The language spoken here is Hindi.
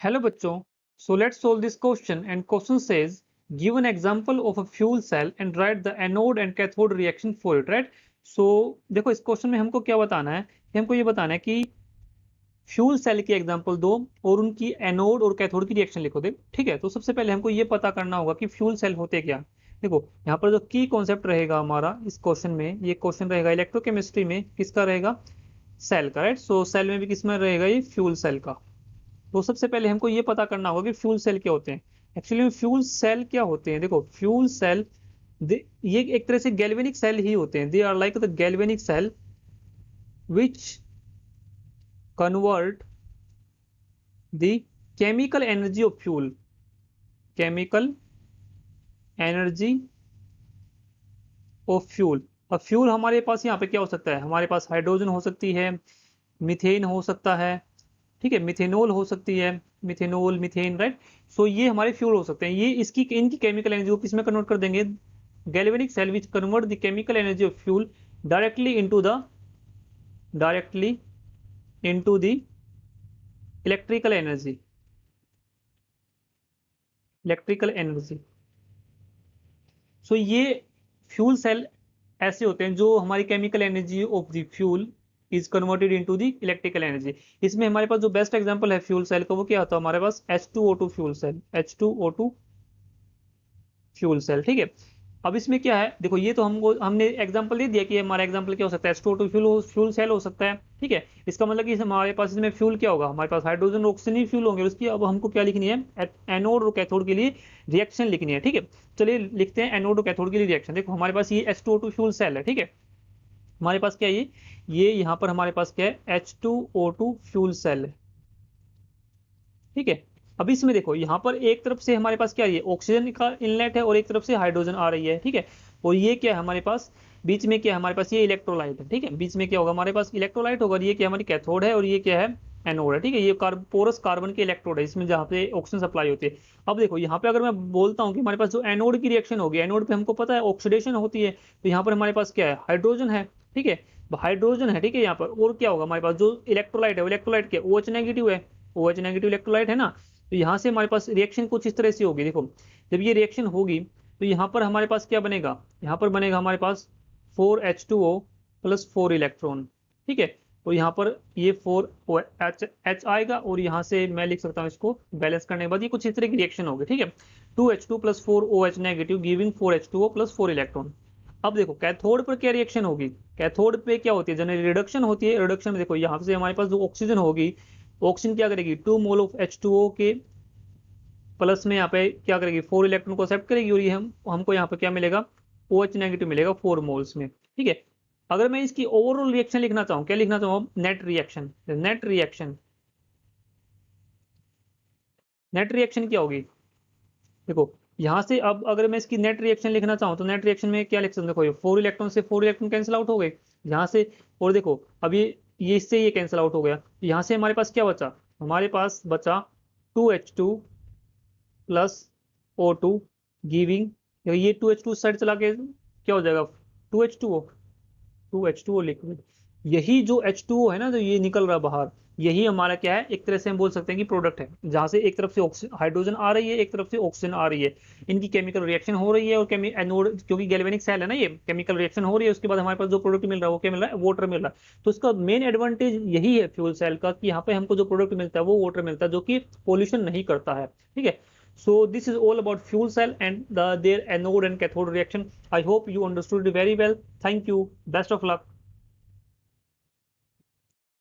Hello बच्चों, so let's solve this question and question says give an example of a fuel cell and write the anode and cathode reaction for it, right? So देखो इस क्वेश्चन में हमको क्या बताना है कि हमको ये बताना है कि फ्यूल सेल की एग्जांपल दो और उनकी एनोड और कैथोड की रिएक्शन लिखो दे। ठीक है, तो सबसे पहले हमको ये पता करना होगा कि फ्यूल सेल होते क्या। देखो यहाँ पर जो की कॉन्सेप्ट रहेगा हमारा इस क्वेश्चन में, ये क्वेश्चन रहेगा इलेक्ट्रोकेमिस्ट्री में किसका रहेगा, सेल का, राइट। सो सेल में भी किसमें रहेगा, ये फ्यूल सेल का। तो सबसे पहले हमको ये पता करना होगा कि फ्यूल सेल क्या होते हैं। एक्चुअली में फ्यूल सेल क्या होते हैं, देखो फ्यूल सेल ये एक तरह से गैल्वेनिक सेल ही होते हैं। They are like the galvanic cell which convert the chemical energy of fuel, chemical energy of fuel. अब फ्यूल हमारे पास यहाँ पे क्या हो सकता है, हमारे पास हाइड्रोजन हो सकती है, मीथेन हो सकता है, ठीक है, मिथेनॉल हो सकती है, मिथेनॉल मीथेन, राइट। सो ये हमारे फ्यूल हो सकते हैं। ये इसकी इनकी केमिकल एनर्जी को किसमें कन्वर्ट कर देंगे, galvanic cell which convert the chemical energy of fuel directly into the electrical energy. So ये फ्यूल सेल ऐसे होते हैं जो हमारी chemical energy of the fuel is converted into the electrical energy. इसमें हमारे पास जो बेस्ट एग्जांपल है फ्यूल सेल का वो क्या होता है हमारे पास, H2O2 fuel cell, H2O2 fuel cell, ठीक है। अब इसमें क्या है, देखो ये तो हमने एग्जांपल दे दिया कि हमारा एग्जांपल क्या हो सकता है, H2O2 फ्यूल सेल हो सकता है, ठीक है। इसका मतलब कि हमारे पास इसमें फ्यूल क्या होगा, हमारे पास हाइड्रोजन ऑक्सीजन ही फ्यूल होंगे। उसकी अब हमको क्या लिखनी है, एनोड और कैथोड के लिए रिएक्शन लिखनी है, ठीक है। चलिए लिखते हैं एनोड और कैथोड के लिए रिएक्शन। देखो हमारे पास ये H2O2 फ्यूल सेल है, ठीक है। हमारे पास क्या है, ये यहाँ पर हमारे पास क्या है, H2O2 फ्यूल सेल है, ठीक है। अब इसमें देखो यहाँ पर एक तरफ से हमारे पास क्या है, ऑक्सीजन का इनलेट है और एक तरफ से हाइड्रोजन आ रही है, ठीक है। और ये क्या है हमारे पास, बीच में क्या है हमारे पास, ये इलेक्ट्रोलाइट है, ठीक है। बीच में क्या होगा हमारे पास, इलेक्ट्रोलाइट होगा। ये क्या हमारी कैथोड है और ये क्या है, एनोड है, ठीक है। ये पोरस कार्बन के इलेक्ट्रोड है, इसमें जहाँ पे ऑक्सीजन सप्लाई होती है। अब देखो यहाँ पे अगर मैं बोलता हूँ कि हमारे पास जो एनोड की रिएक्शन होगी, एनोड पे हमको पता है ऑक्सीडेशन होती है, तो यहाँ पर हमारे पास क्या है, हाइड्रोजन है, ठीक है, हाइड्रोजन है, ठीक है। यहाँ पर और क्या होगा हमारे पास, जो इलेक्ट्रोलाइट है, इलेक्ट्रोलाइट क्या, OH नेगेटिव है, OH नेगेटिव इलेक्ट्रोलाइट है ना। तो यहाँ से हमारे पास रिएक्शन कुछ इस तरह से होगी। देखो जब ये रिएक्शन होगी तो यहाँ पर हमारे पास क्या बनेगा, यहाँ पर बनेगा हमारे पास 4H2O प्लस 4 इलेक्ट्रॉन, ठीक है। तो यहाँ पर ये 4H आएगा और यहाँ से मैं लिख सकता हूँ इसको बैलेंस करने के बाद ये कुछ इस तरह की रिएक्शन होगी, ठीक है। 2H2 plus 4OH negative giving 4H2O plus 4 electron. अब देखो कैथोड पर क्या रिएक्शन होगी, कैथोड पे क्या होती है, जनरली रिडक्शन होती है। रिडक्शन में देखो यहाँ से हमारे पास जो ऑक्सीजन होगी, ऑक्सीजन क्या करेगी, 2 मोल ऑफ H2O के प्लस में यहाँ पे क्या करेगी, 4 इलेक्ट्रॉन को एक्सेप्ट करेगी और ये हमको यहाँ पे क्या मिलेगा, OH नेगेटिव मिलेगा 4 मोल्स में, ठीक है। अगर मैं इसकी ओवरऑल रिएक्शन लिखना चाहूँ, क्या लिखना चाहूँ, नेट रिएक्शन क्या होगी। देखो यहाँ से अब अगर मैं इसकी नेट रिएक्शन लिखना चाहूँ तो नेट रिएक्शन में क्या लिख सकते हो, देखो 4 इलेक्ट्रॉन से 4 इलेक्ट्रॉन कैंसिल आउट हो गए यहाँ से। और देखो अब ये इससे ये कैंसिल आउट हो गया, यहाँ से हमारे पास क्या बचा, हमारे पास बचा 2H2 प्लस O2 गिविंग, ये 2H2 साइड चला के क्या हो जाएगा, 2H2O लिक्विड। यही जो H2O है ना, जो ये निकल रहा बाहर, यही हमारा क्या है, एक तरह से हम बोल सकते हैं कि प्रोडक्ट है, जहां से एक तरफ से हाइड्रोजन आ रही है, एक तरफ से ऑक्सीजन आ रही है, इनकी केमिकल रिएक्शन हो रही है और एनोड क्योंकि गैल्वेनिक सेल है ना, ये केमिकल रिएक्शन हो रही है, उसके बाद हमारे पास जो प्रोडक्ट मिल रहा है वो क्या मिल रहा है, वाटर मिल रहा है। तो इसका मेन एडवांटेज यही है फ्यूल सेल का कि यहाँ पे हमको जो प्रोडक्ट मिलता है वो वाटर मिलता है, जो कि पोल्यूशन नहीं करता है, ठीक है। So this is all about fuel cell and their anode and cathode reaction. I hope you understood it very well. Thank you. Best of luck.